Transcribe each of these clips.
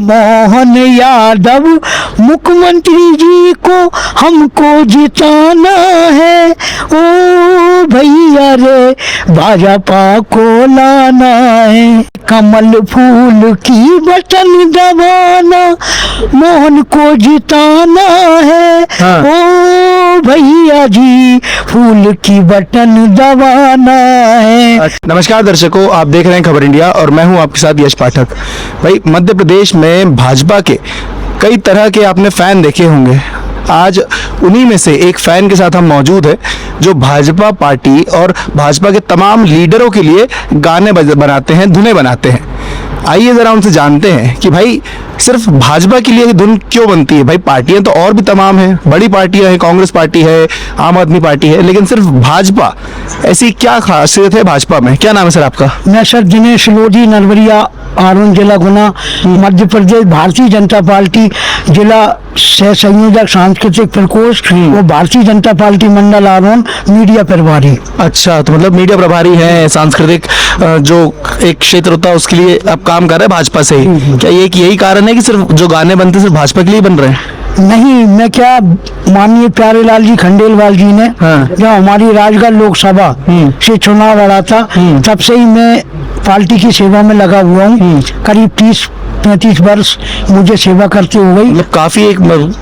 मोहन यादव मुख्यमंत्री जी को हमको जिताना है, ओ भैया रे भाजपा को लाना है। कमल फूल की बटन दबाना, मोहन को जिताना है, ओ भैया जी फूल की बटन दबाना है। नमस्कार दर्शकों, आप देख रहे हैं खबर इंडिया और मैं हूं आपके साथ यश पाठक। भाई, मध्य प्रदेश में भाजपा के कई तरह के आपने फैन देखे होंगे। आज उन्हीं में से एक फैन के साथ हम मौजूद हैं जो भाजपा पार्टी और भाजपा के तमाम लीडरों के लिए गाने बनाते हैं, धुनें बनाते हैं। आइए ज़रा उनसे जानते हैं कि भाई सिर्फ भाजपा के लिए धुन क्यों बनती है। भाई, पार्टियां तो और भी तमाम हैं, बड़ी पार्टियां हैं, कांग्रेस पार्टी है, आम आदमी पार्टी है, लेकिन सिर्फ भाजपा, ऐसी क्या खासियत है भाजपा में? क्या नाम है सर आपका? मैं सर दिनेश लोधी, नरवरिया, आरोन, जिला गुना, मध्य प्रदेश भारतीय जनता पार्टी जिला सह संयोजक सांस्कृतिक प्रकोष्ठ और भारतीय जनता पार्टी मंडल आरोन मीडिया प्रभारी। अच्छा, तो मतलब मीडिया प्रभारी हैं, सांस्कृतिक जो एक क्षेत्र होता है उसके लिए आप काम कर रहे हैं भाजपा से ही। क्या ये यही कारण है कि सिर्फ जो गाने बनते हैं सिर्फ भाजपा के लिए बन रहे हैं? नहीं, मैं क्या, माननीय प्यारेलाल जी खंडेलवाल जी ने जब हमारी राजगढ़ लोकसभा से चुनाव लड़ा था, तब से ही मैं पार्टी की सेवा में लगा हुआ हूँ। करीब 30-35 वर्ष मुझे सेवा करते हो गई। मतलब काफी एक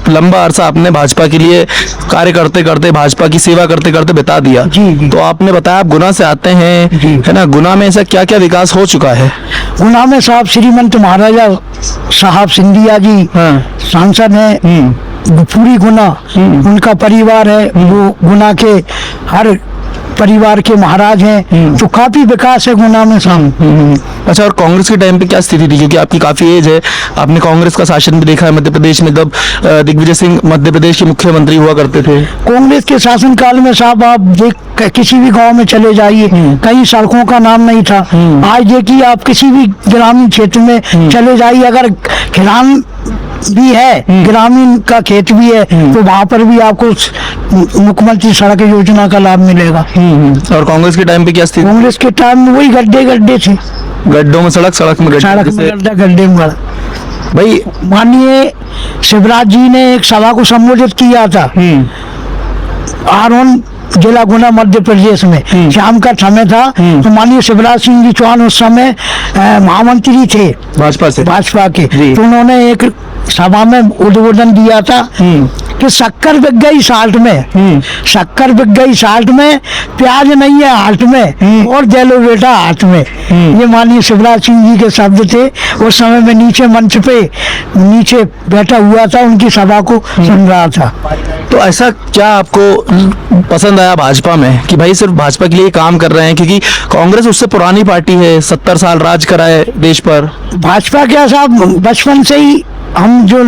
लंबा अरसा आपने भाजपा के लिए कार्य करते करते, भाजपा की सेवा करते करते बिता दिया। जी। तो आपने बताया आप गुना से आते हैं, है ना? गुना में ऐसा क्या क्या विकास हो चुका है? गुना में साहब श्रीमंत महाराजा साहब सिंधिया जी सांसद हैं, पूरी गुना उनका परिवार है, वो गुना के हर परिवार के महाराज हैं, तो काफी विकास है गुना में साहब। अच्छा, और कांग्रेस के टाइम पे क्या स्थिति थी? क्योंकि आपकी काफी एज है, आपने कांग्रेस का शासन भी देखा है मध्य प्रदेश में, जब दिग्विजय सिंह मध्य प्रदेश के मुख्यमंत्री हुआ करते थे। कांग्रेस के शासन काल में साहब आप देख, किसी भी गांव में चले जाइए, कई सड़कों का नाम नहीं था। आज देखिए, आप किसी भी ग्रामीण क्षेत्र में चले जाइए, अगर किसान भी है, ग्रामीण का खेत भी है, तो वहाँ पर भी आपको मुख्यमंत्री सड़क योजना का लाभ मिलेगा। और कांग्रेस के टाइम पे क्या स्थिति? कांग्रेस के टाइम में वही गड्ढे थे, गड्ढों में सड़क, सड़क में गड्ढे में। भाई, माननीय शिवराज जी ने एक सभा को संबोधित किया था आरोन, जिला गुना, मध्य प्रदेश में। शाम का समय था, तो माननीय शिवराज सिंह जी चौहान उस समय महामंत्री थे भाजपा के, तो उन्होंने एक सभा में उद्बोधन दिया था कि शक्कर बिक गई साल्ट में, शक्कर बिक गई साल्ट में, प्याज नहीं है हाट में, और दे लो बेटा हाथ में। ये माननीय शिवराज सिंह जी के शब्द थे। उस समय में नीचे मंच पे नीचे बैठा हुआ था, उनकी सभा को सुन रहा था। तो ऐसा क्या आपको पसंद आया भाजपा में कि भाई सिर्फ भाजपा के लिए काम कर रहे हैं? क्योंकि कांग्रेस उससे पुरानी पार्टी है, 70 साल राज करा है देश पर। भाजपा क्या साहब, बचपन से ही हम जो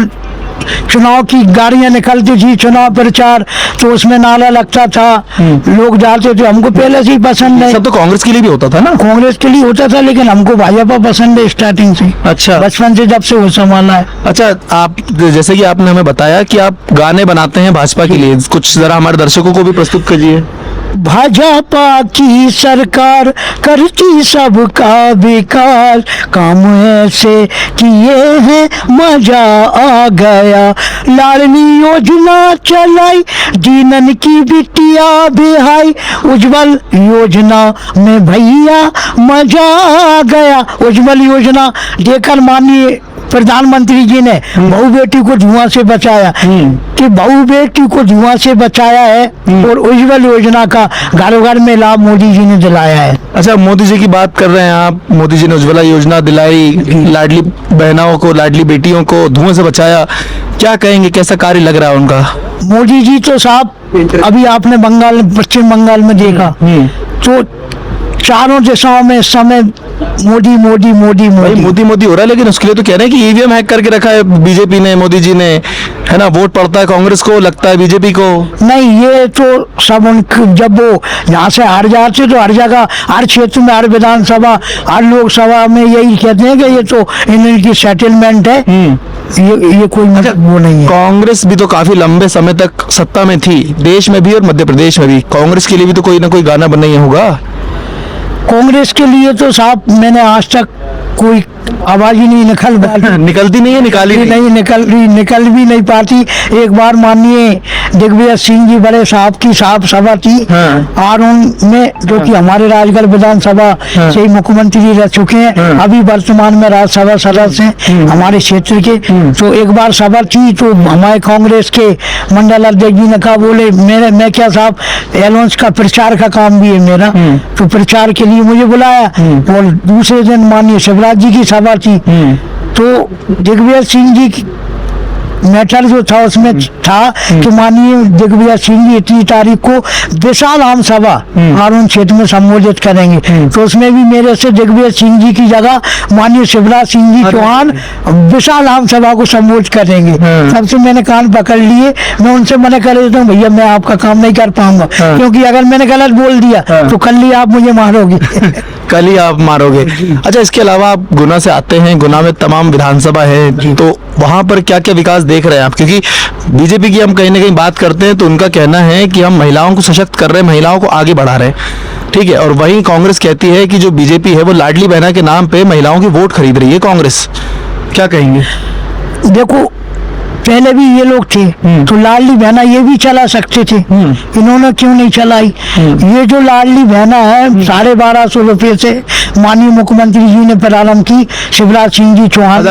चुनाव की गाड़ियां निकलती थी, चुनाव प्रचार, तो उसमें नारा लगता था, लोग जाते थे, हमको पहले से ही पसंद है। सब तो कांग्रेस के लिए भी होता था ना? कांग्रेस के लिए होता था, लेकिन हमको भाजपा पसंद है स्टार्टिंग से। अच्छा, बचपन से जब से वो संभाला है। अच्छा, आप जैसे कि आपने हमें बताया कि आप गाने बनाते हैं भाजपा के लिए, कुछ जरा हमारे दर्शकों को भी प्रस्तुत कीजिए। भाजपा की सरकार करती सबका विकास, काम ऐसे किए हैं मजा आ गया, लाडली योजना चलाई, जीनन की बिटिया बिहाई, उज्जवल योजना में भैया मजा आ गया। उज्जवल योजना देकर माननीय प्रधानमंत्री जी ने बहू बेटी को धुआं से बचाया, कि बहू बेटी को धुआं से बचाया है, और उज्जवल योजना का घर घर में लाभ मोदी जी ने दिलाया है। अच्छा, मोदी जी की बात कर रहे हैं आप, मोदी जी ने उज्ज्वला योजना दिलाई, लाडली बहनों को, लाडली बेटियों को धुआं से बचाया, क्या कहेंगे, कैसा कार्य लग रहा है उनका? मोदी जी तो साहब, अभी आपने बंगाल, पश्चिम बंगाल में देखा, तो चारों दिशाओं में इस समय मोदी मोदी मोदी मोदी मोदी मोदी हो रहा है, लेकिन उसके लिए तो कह रहे हैं कि ईवीएम हैक करके रखा है बीजेपी ने, मोदी जी ने, है ना? वोट पड़ता है कांग्रेस को, लगता है बीजेपी को। नहीं, ये तो सब जब वो यहाँ से हार जाते तो हर जगह, हर क्षेत्र में, हर विधानसभा, हर लोकसभा में यही कहते हैं कि ये तो इनकी सेटलमेंट है, ये कोई मतलब वो नहीं है। कांग्रेस भी तो काफी लंबे समय तक सत्ता में थी, देश में भी और मध्य प्रदेश में भी। कांग्रेस के लिए भी तो कोई ना कोई गाना बनाया होगा। कांग्रेस के लिए तो साहब मैंने आज तक कोई आवाज ही नहीं निकलती नहीं है, निकाली नहीं निकल भी नहीं पाती। एक बार माननीय दिग्विजय सिंह जी बड़े साहब की साहब सभा थी आरोन में, जो कि हमारे राजगढ़ विधानसभा से मुख्यमंत्री रह चुके हैं, अभी वर्तमान में राज्यसभा सदस्य हैं हमारे क्षेत्र के। तो एक बार सभा थी तो हमारे कांग्रेस के मंडल अध्यक्ष जी ने कहा, बोले मैं क्या साहब एलाउंस का प्रचार का काम भी है मेरा, तो प्रचार के लिए मुझे बुलाया। और दूसरे दिन माननीय शिवराज जी की सभा थी, तो दिग्विजय सिंह जी की मैटर जो था उसमें था कि माननीय दिग्विजय सिंह जी 30 तारीख को विशाल आम सभा आरोन क्षेत्र में संबोधित करेंगे। तो उसमें भी मेरे से दिग्विजय सिंह जी की जगह माननीय शिवराज सिंह जी चौहान विशाल आम सभा को संबोधित करेंगे। तब से मैंने कान पकड़ लिए। मैं उनसे मना कर देता हूँ, भैया मैं आपका काम नहीं कर पाऊंगा, क्योंकि अगर मैंने गलत बोल दिया तो कल ही आप मुझे मारोगे। कल ही आप मारोगे। अच्छा, इसके अलावा आप गुना से आते हैं, गुना में तमाम विधानसभा है, तो वहाँ पर क्या क्या विकास देख रहे हैं आप? क्योंकि बीजेपी की हम कहीं ना कहीं बात करते हैं तो उनका कहना है कि हम महिलाओं को सशक्त कर रहे हैं, महिलाओं को आगे बढ़ा रहे हैं, ठीक है, और वहीं कांग्रेस कहती है कि जो बीजेपी है वो लाडली बहना के नाम पे महिलाओं की वोट खरीद रही है कांग्रेस। क्या कहेंगे? देखो, पहले भी ये लोग थे तो लाडली बहना ये भी चला सकते थे, इन्होंने क्यों नहीं चलाई? ये जो लाडली बहना है 1250 रुपये से माननीय मुख्यमंत्री जी ने प्रारंभ की, शिवराज सिंह जी चौहान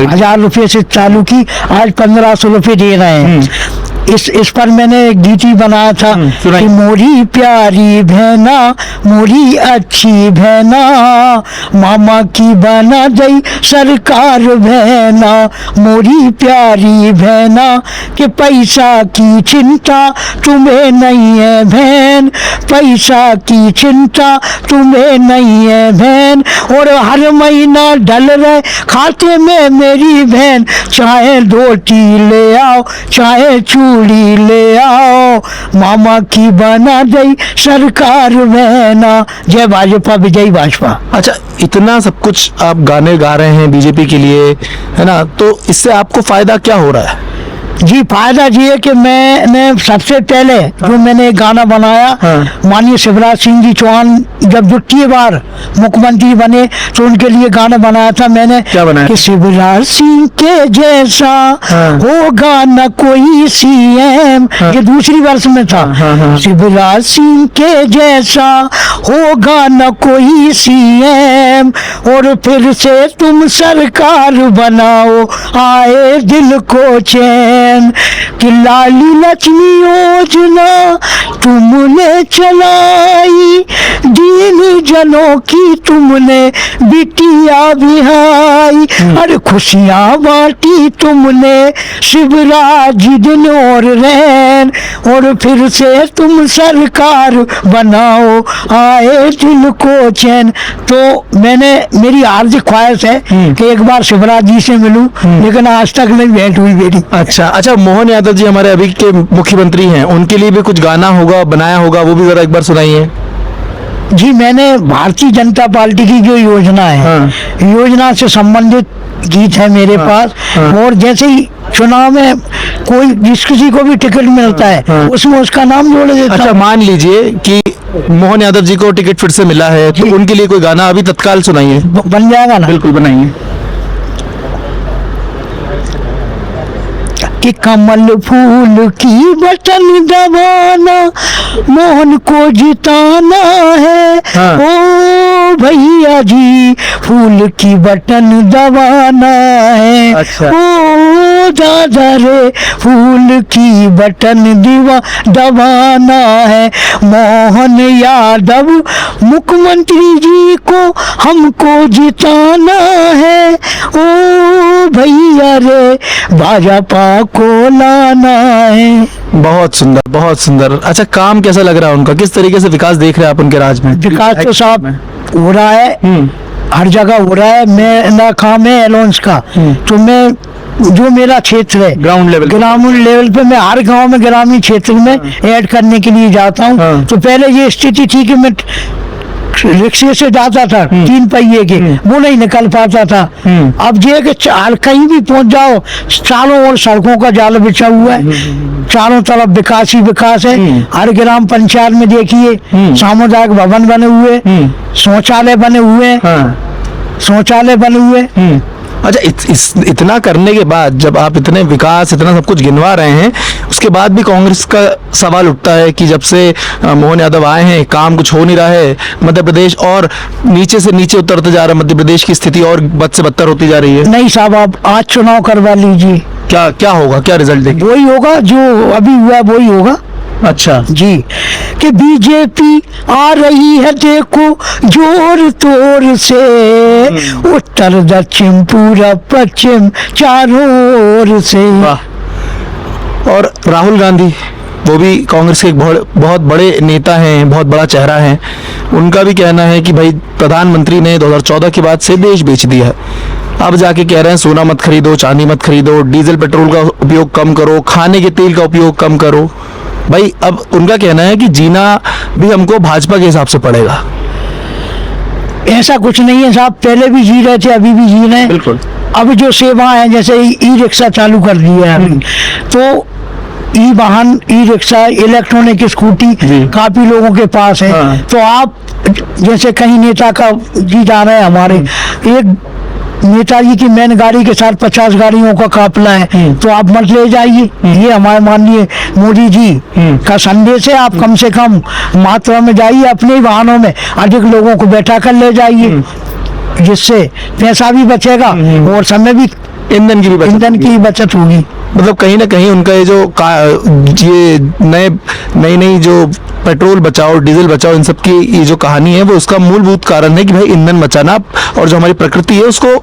1000 रुपये से चालू की, आज 1500 रुपये दे रहे हैं। इस पर मैंने एक गीत बनाया था कि मोरी प्यारी बहना, मोरी अच्छी बहना, मामा की बना दई सरकार बहना, मोरी प्यारी बहना, कि पैसा की चिंता तुम्हें नहीं है बहन, पैसा की चिंता तुम्हें नहीं है बहन, और हर महीना डल रहे खाते में मेरी बहन, चाहे धोती ले आओ चाहे चूड़ी ले आओ, मामा की बना दई सरकार बहना। जय भाजपा, विजय भाजपा। अच्छा, इतना सब कुछ आप गाने गा रहे हैं बीजेपी के लिए, है ना, तो इससे आपको फायदा क्या हो रहा है? जी, फायदा ये है कि मैंने सबसे पहले जो मैंने एक गाना बनाया, माननीय शिवराज सिंह जी चौहान जब द्वितीय बार मुख्यमंत्री बने तो उनके लिए गाना बनाया था मैंने। क्या बनाया? कि शिवराज सिंह के जैसा होगा न कोई सीएम, ये दूसरी वर्ष में था। शिवराज सिंह के जैसा होगा न कोई सीएम, और फिर से तुम सरकार बनाओ आए दिल को चैन, कि लाली लक्ष्मी योजना तुमने चलाई, दीन जनों की तुमने बिटिया बिहाई, अरे खुशियां बांटी तुमने शिवराज दिन और रैन, और फिर से तुम सरकार बनाओ आए दिल को चैन। तो मेरी आर्थिक ख्वाहिश है कि एक बार शिवराज जी से मिलूं, लेकिन आज तक नहीं भेंट हुई मेरी। अच्छा, मोहन यादव जी हमारे अभी के मुख्यमंत्री हैं, उनके लिए भी कुछ गाना होगा, बनाया होगा, वो भी जरा एक बार सुनाइए। जी, मैंने भारतीय जनता पार्टी की जो योजना है, योजना से संबंधित गीत है मेरे पास। और जैसे ही चुनाव में किसी को भी टिकट मिलता है उसमें उसका नाम जोड़ देता। अच्छा, मान लीजिए कि मोहन यादव जी को टिकट फिर से मिला है तो उनके लिए कोई गाना अभी तत्काल सुनाइए। बन जाएगा ना? बिल्कुल बनाइए। कि कमल फूल की बटन दबाना, मोहन को जिताना है। ओ भैया जी, फूल की बटन दबाना है। अच्छा। ओ दादा रे, फूल की बटन दबाना है। मोहन यादव मुख्यमंत्री जी को हमको जिताना है। ओ भैया रे, भाजपा को लाना है। बहुत सुंदर, बहुत सुंदर। अच्छा, काम कैसा लग रहा है उनका? किस तरीके से विकास देख रहे हैं आप उनके राज में? विकास तो साहब हो रहा है, हर जगह हो रहा है। मेरा काम है अलाउंस का, तो मैं जो मेरा क्षेत्र है ग्राउंड लेवल पे मैं हर गांव में ग्रामीण क्षेत्र में ऐड करने के लिए जाता हूँ। तो पहले ये स्थिति थी कि मैं रिक्शे से जाता था 3 पहिए के, वो नहीं निकल पाता था। अब ये कि कहीं भी पहुंच जाओ, चारों ओर सड़कों का जाल बिछा हुआ है, चारों तरफ विकास ही विकास है। हर ग्राम पंचायत में देखिए सामुदायिक भवन बने हुए, शौचालय बने हुए, शौचालय बने हुए। अच्छा, इतना करने के बाद, जब आप इतने विकास, इतना सब कुछ गिनवा रहे हैं, उसके बाद भी कांग्रेस का सवाल उठता है कि जब से मोहन यादव आए हैं काम कुछ हो नहीं रहा है, मध्य प्रदेश और नीचे से नीचे उतरते जा रहा है, मध्य प्रदेश की स्थिति और बद से बदतर होती जा रही है। नहीं साहब, आप आज चुनाव करवा लीजिए, क्या क्या होगा, क्या रिजल्ट देंगे? वही होगा जो अभी हुआ, वही होगा। अच्छा जी, कि बीजेपी आ रही है देखो जोर तोर से, उत्तर दक्षिण पूरब पश्चिम चारों ओर से। वाह। और राहुल गांधी, वो भी कांग्रेस के एक बहुत बड़े नेता हैं, बहुत बड़ा चेहरा है। उनका भी कहना है कि भाई प्रधानमंत्री ने 2014 के बाद से देश बेच दिया है। अब जाके कह रहे हैं सोना मत खरीदो, चांदी मत खरीदो, डीजल पेट्रोल का उपयोग कम करो, खाने के तेल का उपयोग कम करो। भाई अब उनका कहना है कि जीना भी हमको भाजपा के हिसाब से पड़ेगा। ऐसा कुछ नहीं है साहब, पहले भी जी रहे थे, अभी भी जी रहे हैं। बिल्कुल। अब जो सेवा है, जैसे ई रिक्शा चालू कर दिया है अभी, तो ई वाहन, ई रिक्शा, इलेक्ट्रॉनिक स्कूटी काफी लोगों के पास है। हाँ। तो आप जैसे कहीं नेता का जी जा रहे हैं हमारे, एक नेताजी की मेन गाड़ी के साथ 50 गाड़ियों का काफिला है, तो आप मत ले जाइए। ये हमारे माननीय मोदी जी का संदेश है। आप कम से कम मात्रा में जाइए, अपने ही वाहनों में अधिक लोगों को बैठा कर ले जाइए, जिससे पैसा भी बचेगा और समय भी, ईंधन की बचत होगी। मतलब कहीं ना कहीं उनका ये नई जो पेट्रोल बचाओ, डीजल बचाओ, इन सब की ये जो कहानी है, वो उसका मूलभूत कारण है कि भाई ईंधन बचाना और जो हमारी प्रकृति है उसको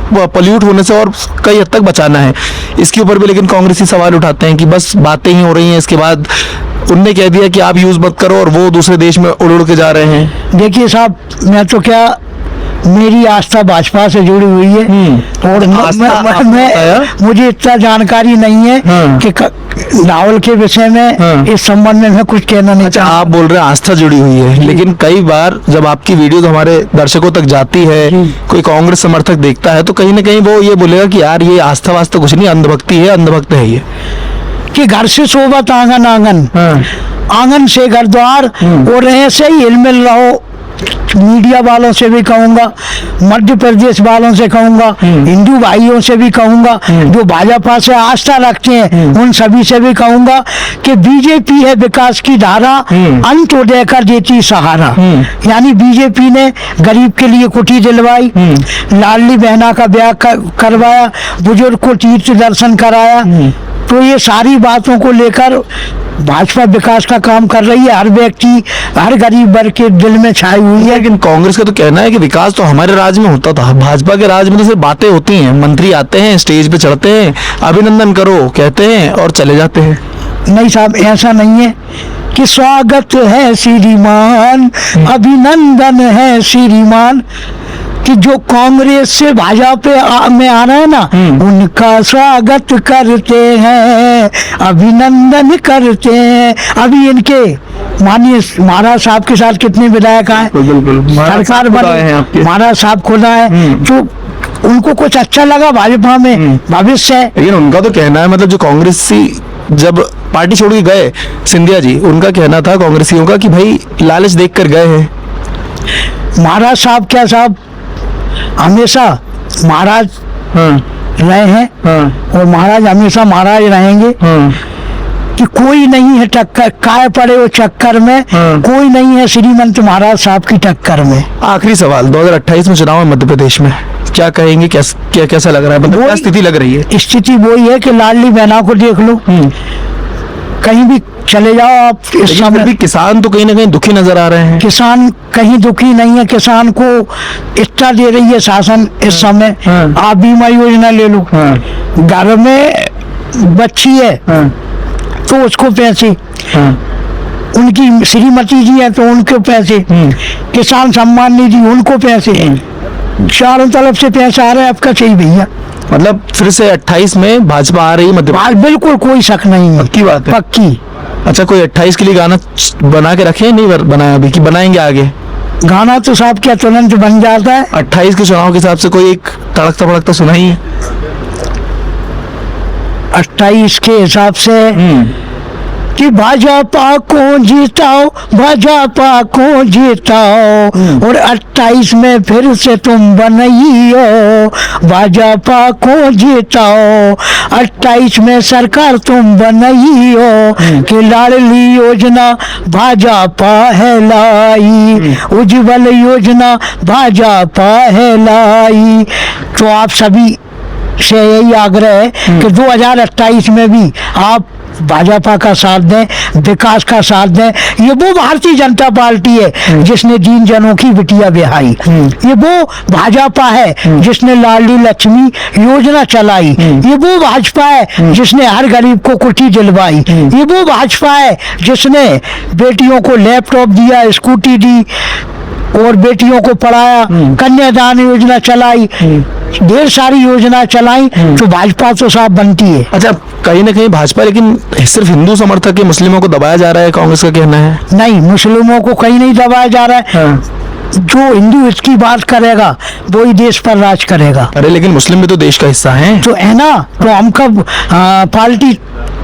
पॉल्यूट होने से और कई हद तक बचाना है। इसके ऊपर भी लेकिन कांग्रेसी सवाल उठाते हैं कि बस बातें ही हो रही हैं, इसके बाद उनने कह दिया कि आप यूज मत करो और वो दूसरे देश में उड़ के जा रहे हैं। देखिए साहब, मैं तो क्या, मेरी आस्था भाजपा से जुड़ी हुई है और मुझे इतना जानकारी नहीं है कि राहुल के विषय में इस संबंध में मैं कुछ कहना नहीं चाहता। आप बोल रहे हैं आस्था जुड़ी हुई है, लेकिन कई बार जब आपकी वीडियोस हमारे दर्शकों तक जाती है, कोई कांग्रेस समर्थक देखता है, तो कहीं ना कहीं वो ये बोलेगा कि यार ये आस्था वास्ता कुछ नहीं, अंधभक्ति है, अंधभक्त है ये। कि घर से सोबत आंगन आंगन, आंगन से घर द्वार, और ऐसे ही हिलमिल रहो। मीडिया वालों से भी कहूंगा, मध्य प्रदेश वालों से कहूंगा, हिंदू भाइयों से भी कहूंगा, जो भाजपा से आस्था रखते हैं उन सभी से भी कहूंगा कि बीजेपी है विकास की धारा, अंत्योदय कर देती सहारा। यानी बीजेपी ने गरीब के लिए कुटी दिलवाई, लाडली बहना का ब्याह करवाया, बुजुर्ग को तीर्थ दर्शन कराया। तो ये सारी बातों को लेकर भाजपा विकास का काम कर रही है, हर व्यक्ति, हर गरीब वर्ग के दिल में छाई हुई है। लेकिन कांग्रेस का तो कहना है कि विकास तो हमारे राज्य में होता था, भाजपा के राज्य में तो सिर्फ बातें होती हैं, मंत्री आते हैं, स्टेज पे चढ़ते हैं, अभिनंदन करो कहते हैं और चले जाते हैं। नहीं साहब, ऐसा नहीं है कि स्वागत है श्रीमान, अभिनंदन है श्रीमान, कि जो कांग्रेस से भाजपा में आ रहे हैं ना, उनका स्वागत करते हैं, अभिनंदन करते हैं। अभी इनके माननीय महाराज साहब के साथ कितने विधायक आए, सरकार बनी, महाराज साहब खुदा है, तो उनको कुछ अच्छा लगा भाजपा में भविष्य है। लेकिन उनका तो कहना है, मतलब जो कांग्रेसी जब पार्टी छोड़ के गए, सिंधिया जी, उनका कहना था कांग्रेसियों का कि भाई लालच देख कर गए हैं। महाराज साहब क्या साहब, हमेशा महाराज रहे हैं और महाराज हमेशा महाराज रहेंगे। कि कोई नहीं है टक्कर, काय पड़े वो चक्कर में, कोई नहीं है श्रीमंत महाराज साहब की टक्कर में। आखिरी सवाल, 2028 में चुनाव है मध्य प्रदेश में, क्या कहेंगे, कैसा लग रहा है, मतलब क्या स्थिति लग रही है? स्थिति वही है कि लाडली बहना को देख लो, कहीं भी चले जाओ आप, इस समय भी किसान तो कहीं ना कहीं दुखी नजर आ रहे हैं। किसान कहीं दुखी नहीं है, किसान को इतना दे रही है शासन इस समय। आप बीमा योजना ले लो, घर में बच्ची है तो उसको पैसे, उनकी श्रीमती जी है तो उनको पैसे, किसान सम्मान निधि उनको पैसे, चारों तरफ से पैसा आ रहा है। आपका चाहिए भैया, मतलब फिर से 28 में भाजपा आ रही है मध्य प्रदेश? बिल्कुल कोई शक नहीं है, पक्की बात है, पक्की। अच्छा, कोई 28 के लिए गाना बना के रखे, नहीं बनाया अभी, कि बनाएंगे आगे? गाना तो साहब क्या तुरंत बन जाता है। 28 के चुनाव के हिसाब से कोई एक तड़कता भड़कता सुनाइए। 28 के हिसाब से कि भाजपा को जिताओ, भाजपा को जिताओ, और 28 में फिर से तुम बनइयो, भाजपा को जिताओ, 28 में सरकार तुम बनइयो, कि लाडली योजना भाजपा है लाई, उज्जवल योजना भाजपा है लाई। तो आप सभी से यही आग्रह है कि 2028 में भी आप भाजपा का साथ दें, विकास का साथ दें। ये वो भारतीय जनता पार्टी है जिसने दीन जनों की बिटिया बिहाई, ये वो भाजपा है जिसने लाडली लक्ष्मी योजना चलाई, ये वो भाजपा है जिसने हर गरीब को कुर्सी दिलवाई, ये वो भाजपा है जिसने बेटियों को लैपटॉप दिया, स्कूटी दी और बेटियों को पढ़ाया, कन्यादान योजना चलाई, ढेर सारी योजना चलाई। तो भाजपा तो साफ बनती है। अच्छा, कहीं ना कहीं भाजपा लेकिन सिर्फ हिंदू समर्थक है, मुस्लिमों को दबाया जा रहा है, कांग्रेस का कहना है। नहीं, मुस्लिमों को कहीं नहीं दबाया जा रहा है। जो हिंदू इसकी बात करेगा वो ही देश पर राज करेगा। अरे लेकिन मुस्लिम भी तो देश का हिस्सा हैं। तो है ना, तो हम कब पार्टी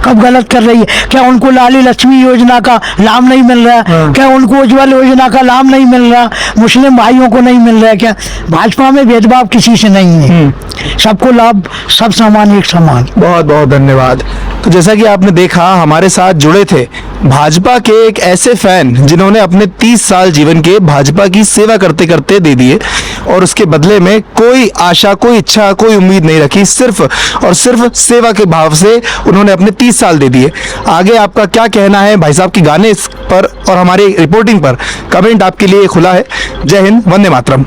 कब गलत कर रही है? क्या उनको लाडली लक्ष्मी योजना का लाभ नहीं मिल रहा है? क्या उनको उज्जवल योजना का लाभ नहीं मिल रहा? मुस्लिम भाइयों को नहीं मिल रहा है? क्या भाजपा में भेदभाव किसी से नहीं है, सबको लाभ, सब समान एक समान। बहुत बहुत धन्यवाद। तो जैसा कि आपने देखा, हमारे साथ जुड़े थे भाजपा के एक ऐसे फैन जिन्होंने अपने 30 साल जीवन के भाजपा की सेवा करते करते दे दिए और उसके बदले में कोई आशा, कोई इच्छा, कोई उम्मीद नहीं रखी, सिर्फ और सिर्फ सेवा के भाव से उन्होंने अपने 30 साल दे दिए। आगे आपका क्या कहना है भाई साहब के गाने इस पर और हमारी रिपोर्टिंग पर, कमेंट आपके लिए खुला है। जय हिंद, वंदे मातरम।